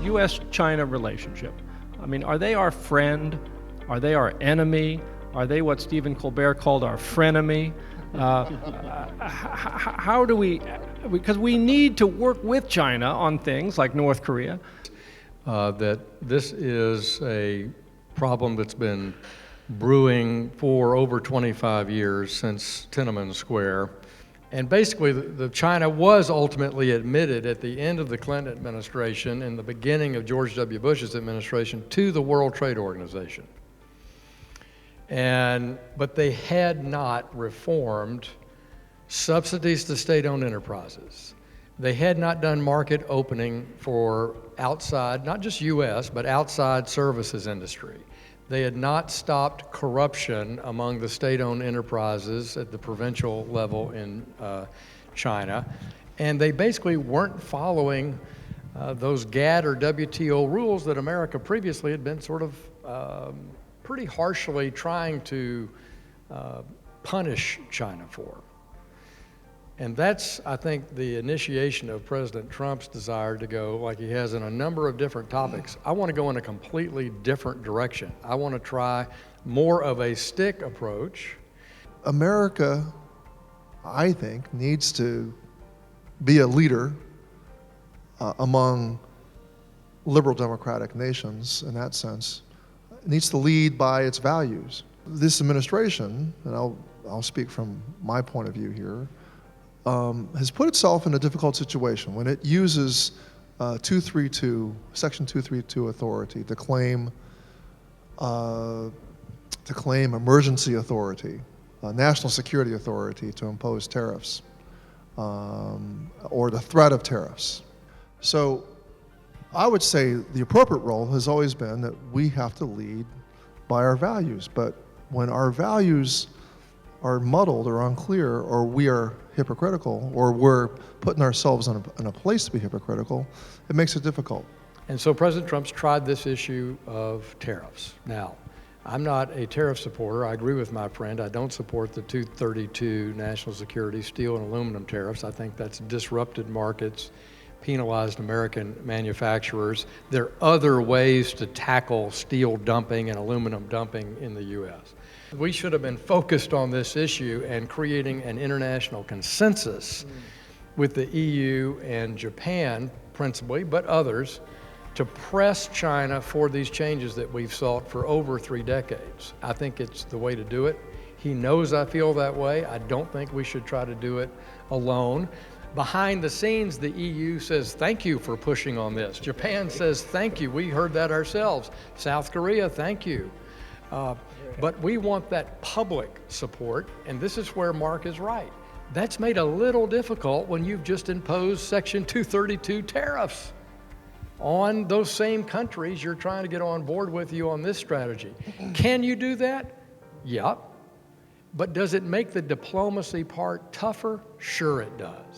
U.S.-China relationship. I mean, are they our friend? Are they our enemy? Are they what Stephen Colbert called our frenemy? How do we, because we need to work with China on things like North Korea. That this is a problem that's been brewing for over 25 years since Tiananmen Square. And basically, China was ultimately admitted at the end of the Clinton administration and the beginning of George W. Bush's administration to the World Trade Organization. But they had not reformed subsidies to state-owned enterprises. They had not done market opening for outside, not just U.S., but outside services industry. They had not stopped corruption among the state-owned enterprises at the provincial level in China. And they basically weren't following those GATT or WTO rules that America previously had been sort of pretty harshly trying to punish China for. And that's, I think, the initiation of President Trump's desire to go, like he has in a number of different topics. I want to go in a completely different direction. I want to try more of a stick approach. America, I think, needs to be a leader among liberal democratic nations in that sense. It needs to lead by its values. This administration, and I'll speak from my point of view here, has put itself in a difficult situation when it uses Section 232 authority to claim emergency authority, national security authority to impose tariffs, or the threat of tariffs. So I would say the appropriate role has always been that we have to lead by our values, but when our values are muddled or unclear, or we are hypocritical, or we're putting ourselves in a place to be hypocritical, it makes it difficult. And so President Trump's tried this issue of tariffs. Now, I'm not a tariff supporter. I agree with my friend. I don't support the 232 national security steel and aluminum tariffs. I think that's disrupted markets, penalized American manufacturers. There are other ways to tackle steel dumping and aluminum dumping in the U.S. We should have been focused on this issue and creating an international consensus with the EU and Japan principally, but others, to press China for these changes that we've sought for over 3 decades. I think it's the way to do it. He knows I feel that way. I don't think we should try to do it alone. Behind the scenes, the EU says, thank you for pushing on this. Japan says, thank you. We heard that ourselves. South Korea, thank you. But we want that public support, and this is where Mark is right. That's made a little difficult when you've just imposed Section 232 tariffs on those same countries you're trying to get on board with you on this strategy. Can you do that? Yep. But does it make the diplomacy part tougher? Sure it does.